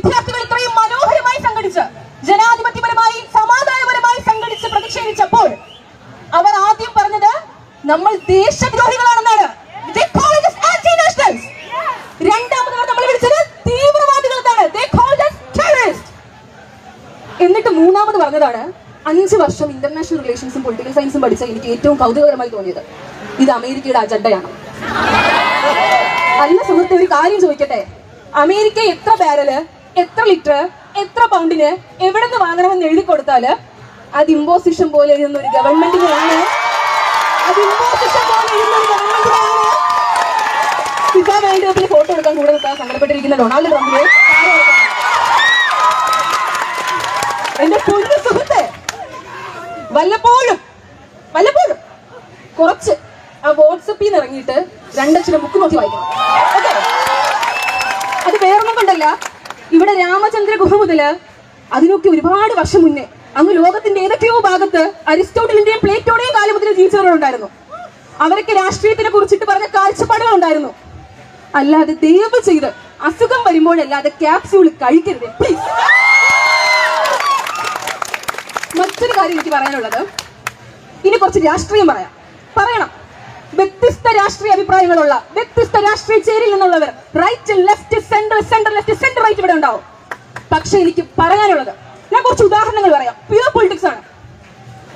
വിദ്യാർത്ഥികൾ ഇത്രയും മനോഹരമായി സംഘടിച്ച് ജനാധിപത്യപരമായി സമാധാനപരമായി സംഘടിച്ച് പ്രതിഷേധിച്ചപ്പോൾ അവർ ആദ്യം പറഞ്ഞത് നമ്മൾ ദേശദ്രോഹികളാണെന്നാണ്. രണ്ടാമത് നമ്മൾ വിളിച്ചത് തീവ്രവാദികളെന്നാണ്. എന്നിട്ട് മൂന്നാമത് പറഞ്ഞതാണ് 5 വർഷം ഇന്റർനാഷണൽ റിലേഷൻസും പൊളിറ്റിക്കൽ സയൻസും പഠിച്ച എനിക്ക് ഏറ്റവും കൗതുകകരമായി തോന്നിയത് ഇത് അമേരിക്കയുടെ അജണ്ടയാണ്. അല്ല സുഹൃത്തെ, ഒരു കാര്യം ചോദിക്കട്ടെ, അമേരിക്ക എത്ര ബാരല്, എത്ര ലിറ്റർ, എത്ര പൗണ്ടിന് എവിടെ നിന്ന് വാങ്ങണമെന്ന് എഴുതി കൊടുത്താല് അത് ഇമ്പോസിഷൻ പോലെ എഴുതുന്ന ഒരു ഗവൺമെന്റിനെയാണ്. ഫിഫ വേൾഡ് കപ്പിൽ ഫോട്ടോ എടുക്കാൻ കൂടെ നിൽക്കാൻ സങ്കടപ്പെട്ടിരിക്കുന്ന ഡൊണാൾഡ് ട്രംപിനെ എന്റെ പൊന്നു സുഹൃത്തെ, വല്ലപ്പോഴും കുറച്ച് ആ വാട്സപ്പിൽ നിന്ന് ഇറങ്ങിയിട്ട് 2 അക്ഷരം ബുക്ക് നോക്കി വായിക്കണം. അത് വേറൊന്നും കൊണ്ടല്ല, ഇവിടെ രാമചന്ദ്ര ഗുഹ മുതല് അതിനൊക്കെ ഒരുപാട് വർഷം മുന്നേ അങ്ങ് ലോകത്തിന്റെ ഏതൊക്കെയോ ഭാഗത്ത് അരിസ്റ്റോട്ടലിന്റെയും പ്ലേറ്റോടെയും കാലം മുതൽ ജീവിച്ചവരുണ്ടായിരുന്നു. അവരൊക്കെ രാഷ്ട്രീയത്തിനെ കുറിച്ചിട്ട് പറഞ്ഞ കാഴ്ചപ്പാടുകൾ ഉണ്ടായിരുന്നു. അല്ലാതെ ദയവ് ചെയ്ത് അസുഖം വരുമ്പോഴല്ലാതെ ക്യാപ്സ്യൂൾ കഴിക്കരുത് പ്ലീസ്. മറ്റൊരു കാര്യം എനിക്ക് പറയാനുള്ളത്, ഇനി കുറച്ച് രാഷ്ട്രീയം പറയണം. വ്യത്യസ്ത രാഷ്ട്രീയ അഭിപ്രായങ്ങളുള്ള, വ്യത്യസ്ത രാഷ്ട്രീയ ചേരിയിൽ നിന്നുള്ളവർ, right, left, centre, left, centre, right ഇവിടെ ഉണ്ടാവും. പക്ഷെ എനിക്ക് പറയാനുള്ളത്, ഞാൻ കുറച്ച് ഉദാഹരണങ്ങൾ പറയാം. പ്യൂർ പൊളിറ്റിക്സ് ആണ്.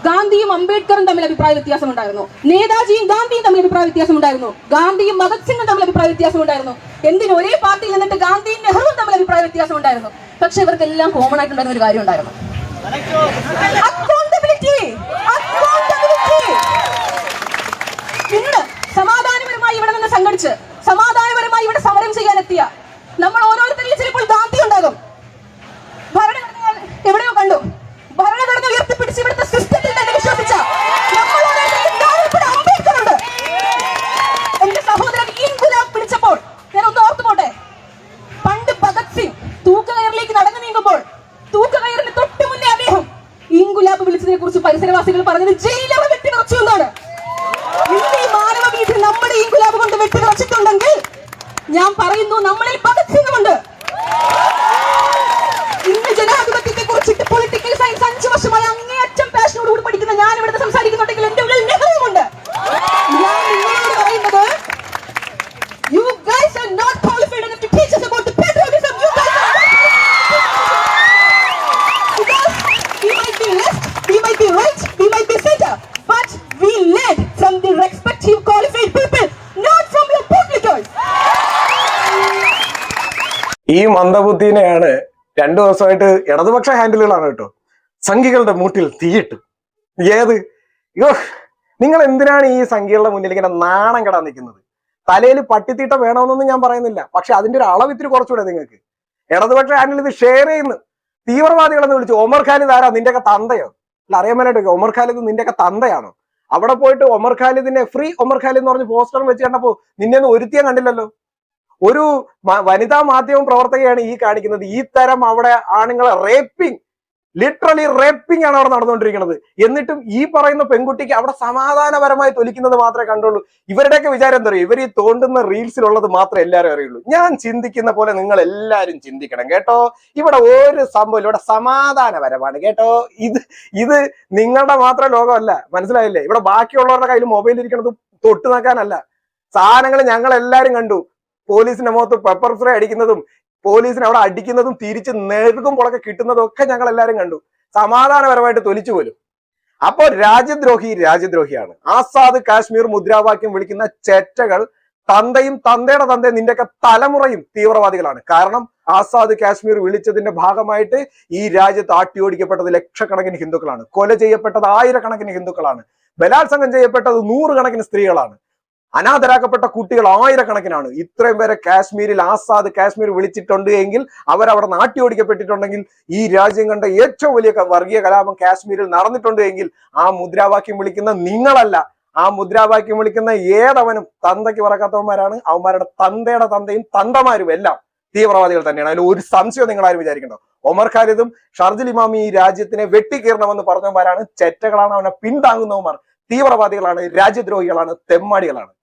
ഗാന്ധിയും അംബേദ്കറും തമ്മിൽ അഭിപ്രായ വ്യത്യാസം ഉണ്ടായിരുന്നു. നേതാജിയും ഗാന്ധിയും തമ്മിൽ അഭിപ്രായ വ്യത്യാസം ഉണ്ടായിരുന്നു. ഗാന്ധിയും ഭഗത് സിംഗും തമ്മിൽ അഭിപ്രായ വ്യത്യാസം ഉണ്ടായിരുന്നു. എന്തിന് ഒരേ പാർട്ടിയിൽ നിന്നിട്ട് ഗാന്ധിയും നെഹ്റുവും തമ്മിൽ അഭിപ്രായ വ്യത്യാസം ഉണ്ടായിരുന്നു. പക്ഷെ ഇവർക്കെല്ലാം കോമൺ ആയിട്ടുണ്ടായിരുന്ന ഒരു കാര്യം ഉണ്ടായിരുന്നു, അക്കൗണ്ടബിലിറ്റി. ഇന്ന് സമാധാനപരമായി ഇവിടെ നിന്ന് സംഘടിച്ച് സമാധാനപരമായി ഇവിടെ സമരം ചെയ്യാനെത്തിയ നമ്മൾ ഓരോരുത്തരിൽ ചിലപ്പോൾ ഗാന്ധി ഉണ്ടാകും. ഭരണഘടന എവിടെയോ കണ്ടു, ഭരണഘടന ഉയർത്തിപ്പിടിച്ച് ഇവിടുത്തെ സിസ്റ്റത്തിൽ തന്നെ വിശ്വസിച്ച അംബേദ്കറുണ്ട്. എന്റെ സഹോദരൻ ഇൻകുലാബ് പിടിച്ചപ്പോൾ ഞാൻ ഒന്ന് ഓർത്തു പോട്ടെ, പണ്ട് ഭഗത് സിംഗ് തൂക്കുകയറിലേക്ക് നടന്നു നീങ്ങുമ്പോൾ തൂക്കുകയറിന് തൊട്ട് മുന്നേ അദ്ദേഹം ഇൻകുലാബ് വിളിച്ചതിനെ കുറിച്ച് പരിസരവാസികൾ പറഞ്ഞത് ജയിലറ വെട്ടിനിറച്ചു എന്നാണ്. ഈ മാനവ വീതി നമ്മുടെ ഇൻകുലാബ് കൊണ്ട് വെട്ടിനിറച്ചിട്ടുണ്ടെങ്കിൽ ഞാൻ പറയുന്നു, നമ്മളിൽ ഭഗത് സിംഗുമുണ്ട്. ഇന്ന് ജനാധിപത്യത്തെ കുറിച്ചിട്ട് പൊളിറ്റിക്കൽ സയൻസ് 5 വർഷമായി അങ്ങേയറ്റം പാഷനോടുകൂടി പഠിക്കുന്ന ഞാൻ ഇവിടുത്തെ സംസാരിക്കുന്നുണ്ടെങ്കിൽ എന്റെ ഉള്ളിൽ നെഹ്റുവുമുണ്ട്. ഞാൻ നിങ്ങളോട് പറയുന്നത്, you guys are not qualified enough to teach us about the patriotism. You guys are not because we might be left, we might be right, we might be center, but we led from the respective qualified people, not from your bootlickers. ഈ മന്ദബുദ്ധിനെയാണ് 2 ദിവസമായിട്ട് ഇടതുപക്ഷ ഹാൻഡിലുകളാണ് കേട്ടോ സംഘികളുടെ മൂട്ടിൽ തീയിട്ടു. ഏത് നിങ്ങൾ എന്തിനാണ് ഈ സംഘികളുടെ മുന്നിൽ ഇങ്ങനെ നാണം കെടാൻ നിൽക്കുന്നത്? തലയിൽ പട്ടിത്തീട്ട വേണമെന്നൊന്നും ഞാൻ പറയുന്നില്ല, പക്ഷെ അതിന്റെ ഒരു അളവ് ഇത്തിരി കുറച്ചുകൂടെ നിങ്ങൾക്ക്. ഇടതുപക്ഷ ഹാൻഡിൽ ഇത് ഷെയർ ചെയ്യുന്നു. തീവ്രവാദികളെന്ന് വിളിച്ചു. ഒമർ ഖാലിദ് ആരാ? നിന്റെയൊക്കെ തന്തയോ? അല്ല, അറിയാൻ വേണ്ടിയിട്ട് ഒമർ ഖാലിദ് നിന്റെയൊക്കെ തന്തയാണോ? അവിടെ പോയിട്ട് ഒമർ ഖാലിദിനെ ഫ്രീ ഒമർ ഖാലിദ് എന്ന് പറഞ്ഞ് പോസ്റ്റർ വെച്ച് കണ്ടപ്പോ നിന്നെ ഒന്നും ഒരുത്തിയാൻ കണ്ടില്ലല്ലോ. ഒരു വനിതാ മാധ്യമ പ്രവർത്തകയാണ് ഈ കാണിക്കുന്നത്. ഈ തരം അവിടെ ആണുങ്ങളെ റേപ്പിംഗ്, ലിറ്ററലി റേപ്പിംഗ് ആണ് അവിടെ നടന്നുകൊണ്ടിരിക്കുന്നത്. എന്നിട്ടും ഈ പറയുന്ന പെൺകുട്ടിക്ക് അവിടെ സമാധാനപരമായി തൊലിക്കുന്നത് മാത്രമേ കണ്ടുള്ളൂ. ഇവരുടെയൊക്കെ വിചാരം എന്താ പറയുക, ഇവർ ഈ തോണ്ടുന്ന റീൽസിലുള്ളത് മാത്രമേ എല്ലാവരും അറിയുള്ളൂ. ഞാൻ ചിന്തിക്കുന്ന പോലെ നിങ്ങൾ എല്ലാവരും ചിന്തിക്കണം കേട്ടോ. ഇവിടെ ഒരു സംഭവം ഇവിടെ സമാധാനപരമാണ് കേട്ടോ. ഇത് നിങ്ങളുടെ മാത്രം ലോകമല്ല, മനസ്സിലായില്ലേ? ഇവിടെ ബാക്കിയുള്ളവരുടെ കയ്യിൽ മൊബൈൽ ഇരിക്കുന്നത് തൊട്ട് നോക്കാനല്ല. സാധനങ്ങൾ ഞങ്ങൾ എല്ലാവരും കണ്ടു. പോലീസിന്റെ മുഖത്ത് പെപ്പർ സ്പ്രേ അടിക്കുന്നതും പോലീസിനെ അവിടെ അടിക്കുന്നതും തിരിച്ച് നെടുകുമ്പോഴൊക്കെ കിട്ടുന്നതും ഒക്കെ ഞങ്ങൾ എല്ലാവരും കണ്ടു. സമാധാനപരമായിട്ട് തൊലിച്ചു പോലും. അപ്പോ രാജ്യദ്രോഹിയാണ്. ആസാദ് കാശ്മീർ മുദ്രാവാക്യം വിളിക്കുന്ന ചെറ്റകൾ തന്തയും തന്തയുടെ തന്തയും നിന്റെയൊക്കെ തലമുറയും തീവ്രവാദികളാണ്. കാരണം ആസാദ് കാശ്മീർ വിളിച്ചതിന്റെ ഭാഗമായിട്ട് ഈ രാജ്യത്ത് ആട്ടിയോടിക്കപ്പെട്ടത് ലക്ഷക്കണക്കിന് ഹിന്ദുക്കളാണ്. കൊല ചെയ്യപ്പെട്ടത് ആയിരക്കണക്കിന് ഹിന്ദുക്കളാണ്. ബലാത്സംഗം ചെയ്യപ്പെട്ടത് 100 കണക്കിന് സ്ത്രീകളാണ്. അനാഥരാക്കപ്പെട്ട കുട്ടികൾ ആയിരക്കണക്കിനാണ്. ഇത്രയും പേരെ കാശ്മീരിൽ ആസാദ് കാശ്മീർ വിളിച്ചിട്ടുണ്ട് എങ്കിൽ, അവരവിടെ നാട്ടിയോടിക്കപ്പെട്ടിട്ടുണ്ടെങ്കിൽ, ഈ രാജ്യം കണ്ട ഏറ്റവും വലിയ വർഗീയ കലാപം കാശ്മീരിൽ നടന്നിട്ടുണ്ട് എങ്കിൽ ആ മുദ്രാവാക്യം വിളിക്കുന്ന നിങ്ങളല്ല, ആ മുദ്രാവാക്യം വിളിക്കുന്ന ഏതവനും തന്തയ്ക്ക് പറക്കാത്തവന്മാരാണ്. അവന്മാരുടെ തന്തയുടെ തന്തയും തന്തമാരും എല്ലാം തീവ്രവാദികൾ തന്നെയാണ്. അതിൽ ഒരു സംശയം നിങ്ങൾ ആരും വിചാരിക്കണ്ടോ. ഒമർ ഖാലിദും ഷർജിൽ ഇമാമി ഈ രാജ്യത്തിനെ വെട്ടിക്കീറണമെന്ന് പറഞ്ഞവന്മാരാണ്. ചെറ്റകളാണ്, അവനെ പിന്താങ്ങുന്നവന്മാർ തീവ്രവാദികളാണ്, രാജ്യദ്രോഹികളാണ്, തെമ്മാടികളാണ്.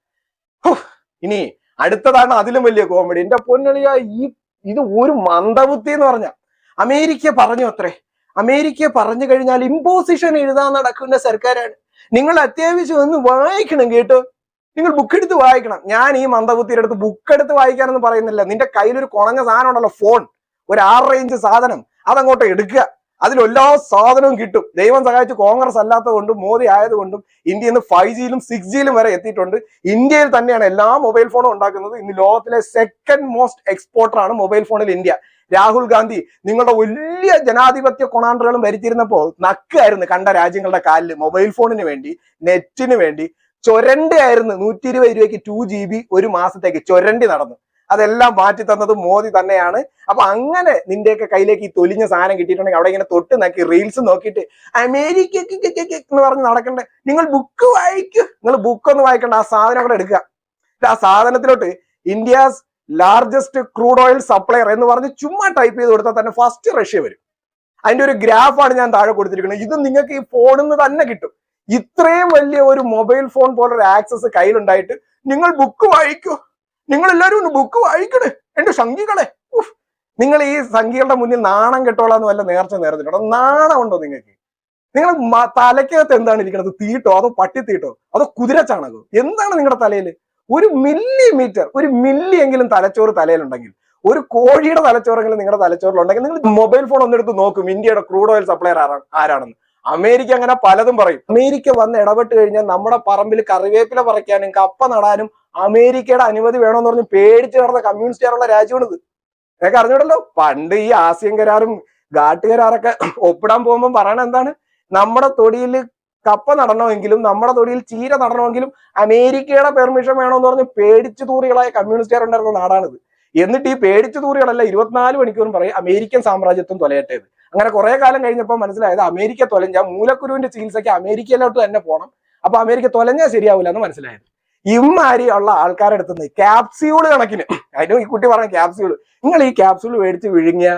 ഇനി അടുത്തതാണ് അതിലും വലിയ കോമഡി. എന്റെ പൊന്നളിയ, ഈ ഇത് ഒരു മന്ദബുദ്ധി എന്ന് പറഞ്ഞ അമേരിക്ക പറഞ്ഞു അത്രേ. അമേരിക്ക പറഞ്ഞു കഴിഞ്ഞാൽ ഇമ്പോസിഷൻ എഴുതാൻ നടക്കുന്ന സർക്കാരാണ്. നിങ്ങൾ അത്യാവശ്യം ഒന്ന് വായിക്കണം കേട്ടോ. നിങ്ങൾ ബുക്ക് എടുത്ത് വായിക്കണം. ഞാൻ ഈ മന്ദബുദ്ധിയുടെ അടുത്ത് ബുക്ക് എടുത്ത് വായിക്കാനൊന്നും പറയുന്നില്ല. നിന്റെ കയ്യിലൊരു കുണഞ്ഞ സാധനം ഉണ്ടല്ലോ, ഫോൺ, ഒരു 6 ഇഞ്ച് സാധനം, അതങ്ങോട്ട് എടുക്കുക. അതിലെല്ലാ സാധനവും കിട്ടും. ദൈവം സഹായിച്ച് കോൺഗ്രസ് അല്ലാത്തത് കൊണ്ടും മോദി ആയതുകൊണ്ടും ഇന്ത്യയിൽ നിന്ന് 5Gയിലും 6Gയിലും വരെ എത്തിയിട്ടുണ്ട്. ഇന്ത്യയിൽ തന്നെയാണ് എല്ലാ മൊബൈൽ ഫോണും ഉണ്ടാക്കുന്നത്. ഇന്ന് ലോകത്തിലെ സെക്കൻഡ് മോസ്റ്റ് എക്സ്പോർട്ടർ ആണ് മൊബൈൽ ഫോണിൽ ഇന്ത്യ. രാഹുൽ ഗാന്ധി നിങ്ങളുടെ വലിയ ജനാധിപത്യ കൊണാണ്ടറുകളും ഭരിച്ചിരുന്നപ്പോ നക്കായിരുന്നു കണ്ട രാജ്യങ്ങളുടെ കാലിൽ മൊബൈൽ ഫോണിന് വേണ്ടി, നെറ്റിന് വേണ്ടി ചൊരണ്ടിയായിരുന്നു. 120 രൂപയ്ക്ക് 2 GB ഒരു മാസത്തേക്ക് ചൊരണ്ടി നടന്നു. അതെല്ലാം മാറ്റി തന്നത് മോദി തന്നെയാണ്. അപ്പൊ അങ്ങനെ നിന്റെയൊക്കെ കയ്യിലേക്ക് ഈ തൊലിഞ്ഞ സാധനം കിട്ടിയിട്ടുണ്ടെങ്കിൽ അവിടെ ഇങ്ങനെ തൊട്ട് നോക്കി റീൽസ് നോക്കിയിട്ട് അമേരിക്ക എന്ന് പറഞ്ഞ് നടക്കണ്ടേ. നിങ്ങൾ ബുക്ക് വായിക്കൂ. നിങ്ങൾ ബുക്കൊന്നും വായിക്കണ്ട, ആ സാധനം അവിടെ എടുക്കുക. ആ സാധനത്തിലോട്ട് India's largest crude oil supplier എന്ന് പറഞ്ഞ് ചുമ്മാ ടൈപ്പ് ചെയ്ത് കൊടുത്താൽ തന്നെ ഫസ്റ്റ് റഷ്യ വരും. അതിന്റെ ഒരു ഗ്രാഫാണ് ഞാൻ താഴെ കൊടുത്തിരിക്കുന്നത്. ഇത് നിങ്ങൾക്ക് ഈ ഫോണിൽ നിന്ന് തന്നെ കിട്ടും. ഇത്രയും വലിയ ഒരു മൊബൈൽ ഫോൺ പോലൊരു ആക്സസ് കയ്യിലുണ്ടായിട്ട് നിങ്ങൾ ബുക്ക് വായിക്കൂ. നിങ്ങൾ എല്ലാവരും ഒന്ന് ബുക്ക് വായിക്കണേ എന്റെ സംഖ്യകളെ. നിങ്ങൾ ഈ സംഖ്യകളുടെ മുന്നിൽ നാണം കെട്ടോളാന്ന് വല്ല നേർച്ച നേർന്നിട്ടുണ്ടോ? നാണം ഉണ്ടോ നിങ്ങൾക്ക്? നിങ്ങൾ തലയ്ക്കകത്ത് എന്താണ് ഇരിക്കുന്നത്? തീട്ടോ, അതോ പട്ടിത്തീട്ടോ, അതോ കുതിരച്ചാണകോ? എന്താണ് നിങ്ങളുടെ തലയിൽ? ഒരു മില്ലിമീറ്റർ, ഒരു മില്ലിയെങ്കിലും തലച്ചോറ് തലയിലുണ്ടെങ്കിൽ, ഒരു കോഴിയുടെ തലച്ചോറെങ്കിലും നിങ്ങളുടെ തലച്ചോറിലുണ്ടെങ്കിൽ നിങ്ങൾ മൊബൈൽ ഫോൺ ഒന്നെടുത്ത് നോക്കും ഇന്ത്യയുടെ ക്രൂഡ് ഓയിൽ സപ്ലയർ ആരാണെന്ന്. അമേരിക്ക അങ്ങനെ പലതും പറയും. അമേരിക്ക വന്ന് ഇടപെട്ട് കഴിഞ്ഞാൽ നമ്മുടെ പറമ്പിൽ കറിവേപ്പില പറിക്കാനും കപ്പ നടാനും അമേരിക്കയുടെ അനുമതി വേണമെന്ന് പറഞ്ഞ് പേടിച്ച് നടന്ന കമ്മ്യൂണിസ്റ്റുകാരുള്ള രാജ്യമാണിത്. നിങ്ങൾക്ക് അറിഞ്ഞൂടല്ലോ. പണ്ട് ഈ ആസിയൻ കരാറും ഘാട്ട് കരാറൊക്കെ ഒപ്പിടാൻ പോകുമ്പോൾ പറയണ എന്താണ്? നമ്മുടെ തൊടിയിൽ കപ്പ നടണമെങ്കിലും നമ്മുടെ തൊടിയിൽ ചീര നടണമെങ്കിലും അമേരിക്കയുടെ പെർമിഷൻ വേണമെന്ന് പറഞ്ഞ് പേടിച്ചു തൂറികളായ കമ്മ്യൂണിസ്റ്റുകാർ ഉണ്ടായിരുന്ന നാടാണിത്. എന്നിട്ട് ഈ പേടിച്ചു തൂറികളല്ല 24 മണിക്കൂറും പറയും അമേരിക്കൻ സാമ്രാജ്യത്വം തൊലയട്ടേത്. അങ്ങനെ കുറെ കാലം കഴിഞ്ഞപ്പോൾ മനസ്സിലായത് അമേരിക്ക തൊലഞ്ഞാൽ മൂലക്കുരുവിന്റെ ചികിത്സയ്ക്ക് അമേരിക്കയിലോട്ട് തന്നെ പോകണം. അപ്പൊ അമേരിക്ക തൊലഞ്ഞാൽ ശരിയാവില്ല എന്ന് മനസ്സിലായത്. ഇമ്മാരി ഉള്ള ആൾക്കാരുടെ അടുത്തുനിന്ന് ക്യാപ്സ്യൂള് കണക്കിന്, അതിന് ഈ കുട്ടി പറഞ്ഞ ക്യാപ്സ്യൂള്, നിങ്ങൾ ഈ ക്യാപ്സ്യൂള് മേടിച്ച് വിഴുങ്ങിയ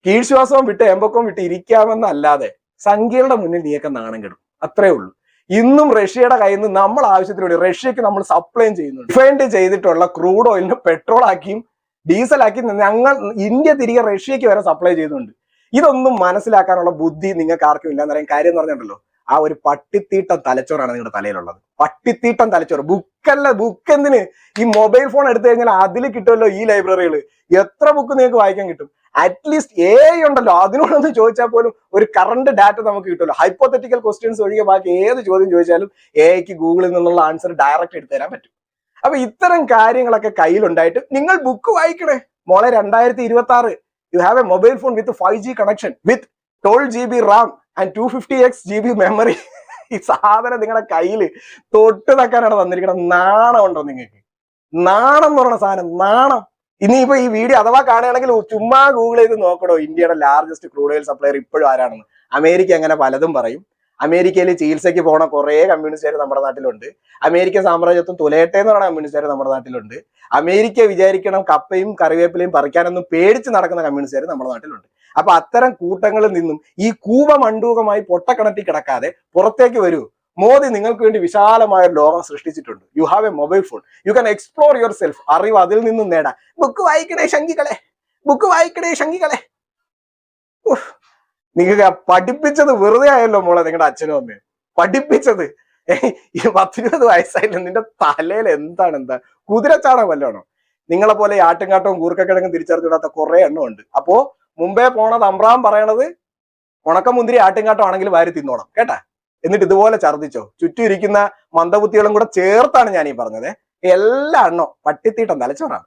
കീഴ്ശ്വാസവും വിട്ട് എമ്പക്കവും വിട്ട് ഇരിക്കാമെന്നല്ലാതെ സംഖ്യകളുടെ മുന്നിൽ നീയൊക്കെ നാണം കെടും. അത്രേ ഉള്ളൂ. ഇന്നും റഷ്യയുടെ കയ്യിൽ നിന്ന് നമ്മൾ ആവശ്യത്തിന് വേണ്ടി റഷ്യക്ക് നമ്മൾ സപ്ലൈ ചെയ്യുന്നുണ്ട്. റിഫൈൻഡ് ചെയ്തിട്ടുള്ള ക്രൂഡ് ഓയിലിന് പെട്രോൾ ആക്കിയും ഡീസലാക്കി ഞങ്ങൾ ഇന്ത്യ തിരികെ റഷ്യക്ക് വരെ സപ്ലൈ ചെയ്യുന്നുണ്ട്. ഇതൊന്നും മനസ്സിലാക്കാനുള്ള ബുദ്ധി നിങ്ങൾക്ക് ആർക്കും ഇല്ലാന്ന് പറയാൻ കാര്യം എന്ന് പറഞ്ഞിട്ടുണ്ടല്ലോ, ആ ഒരു പട്ടിത്തീട്ടം തലച്ചോറാണ് നിങ്ങളുടെ തലയിലുള്ളത്. പട്ടിത്തീട്ടം തലച്ചോറ്. ബുക്കല്ല. ബുക്ക് എന്തിന്? ഈ മൊബൈൽ ഫോൺ എടുത്തു കഴിഞ്ഞാൽ അതിൽ കിട്ടുമല്ലോ ഈ ലൈബ്രറികൾ. എത്ര ബുക്ക് നിങ്ങൾക്ക് വായിക്കാൻ കിട്ടും? അറ്റ്ലീസ്റ്റ് AI ഉണ്ടല്ലോ, അതിനോടൊന്ന് ചോദിച്ചാൽ പോലും ഒരു കറണ്ട് ഡാറ്റ നമുക്ക് കിട്ടുമല്ലോ. ഹൈപ്പോത്തറ്റിക്കൽ ക്വസ്റ്റ്യൻസ് ഒഴികെ ബാക്കി ഏത് ചോദ്യം ചോദിച്ചാലും AIക്ക് ഗൂഗിളിൽ നിന്നുള്ള ആൻസർ ഡയറക്റ്റ് എടുത്തു തരാൻ പറ്റും. അപ്പൊ ഇത്തരം കാര്യങ്ങളൊക്കെ കയ്യിലുണ്ടായിട്ട് നിങ്ങൾ ബുക്ക് വായിക്കണേ മോളെ. 2026 U have a mobile phone with 5G connection with 12 GB Ram and 256 GB memory. ഈ സാധനം നിങ്ങളുടെ കയ്യിൽ തൊട്ട് തക്കാനാണ് തന്നിരിക്കണം. നാണം ഉണ്ടോ നിങ്ങൾക്ക്? നാണം എന്ന് പറയുന്ന സാധനം, നാണം. ഇനിയിപ്പോ ഈ വീഡിയോ അഥവാ കാണുകയാണെങ്കിൽ ചുമ്മാ ഗൂഗിൾ ചെയ്ത് നോക്കണോ ഇന്ത്യയുടെ ലാർജസ്റ്റ് ക്രൂഡ് ഓയിൽ സപ്ലയർ ഇപ്പോഴും ആരാണെന്ന്. അമേരിക്ക അങ്ങനെ പലതും പറയും. അമേരിക്കയിൽ ചികിത്സയ്ക്ക് പോണ കുറെ കമ്മ്യൂണിസ്റ്റുകാർ നമ്മുടെ നാട്ടിലുണ്ട്. അമേരിക്കൻ സാമ്രാജ്യത്വം തുലയട്ടെ എന്ന് പറയുന്ന കമ്മ്യൂണിസ്റ്റുകാർ നമ്മുടെ നാട്ടിലുണ്ട്. അമേരിക്ക വിചാരിക്കണം കപ്പയും കറിവേപ്പിലയും പറിക്കാനൊന്നും പേടിച്ച് നടക്കുന്ന കമ്മ്യൂണിസ്റ്റുകാർ നമ്മുടെ നാട്ടിലുണ്ട്. അപ്പൊ അത്തരം കൂട്ടങ്ങളിൽ നിന്നും ഈ കൂപമണ്ടൂകമായി പൊട്ടക്കിണറ്റി കിടക്കാതെ പുറത്തേക്ക് വരൂ. മോദി നിങ്ങൾക്ക് വേണ്ടി വിശാലമായ ലോകം സൃഷ്ടിച്ചിട്ടുണ്ട്. You have a mobile phone, you can explore yourself. അറിവ് അതിൽ നിന്നും നേടാം. ബുക്ക് വായിക്കണേ ശങ്കികളെ, ബുക്ക് വായിക്കണേ ശങ്കികളെ. നിങ്ങൾക്ക് പഠിപ്പിച്ചത് വെറുതെ ആയല്ലോ മോളെ. നിങ്ങളുടെ അച്ഛനും അമ്മയും പഠിപ്പിച്ചത്. ഈ 10-20 വയസ്സായില്ല. നിന്റെ തലയിൽ എന്താ കുതിരച്ചാണകം വല്ലതാണോ? നിങ്ങളെ പോലെ ആട്ടുംകാട്ടവും കൂർക്കക്കിഴങ്ങും തിരിച്ചറിഞ്ഞിടാത്ത കുറെ എണ്ണം ഉണ്ട്. അപ്പോ മുമ്പേ പോണത് അമ്രാം പറയണത് ഉണക്കമുന്തിരി ആട്ടുംകാട്ടം ആണെങ്കിൽ വാരി തിന്നോണം കേട്ടാ. എന്നിട്ട് ഇതുപോലെ ഛർദ്ദിച്ചോ. ചുറ്റും ഇരിക്കുന്ന മന്ദബുദ്ധികളും കൂടെ ചേർത്താണ് ഞാൻ ഈ പറഞ്ഞത്. എല്ലാ എണ്ണോ പട്ടിത്തീട്ടം തലച്ചോറാണ്.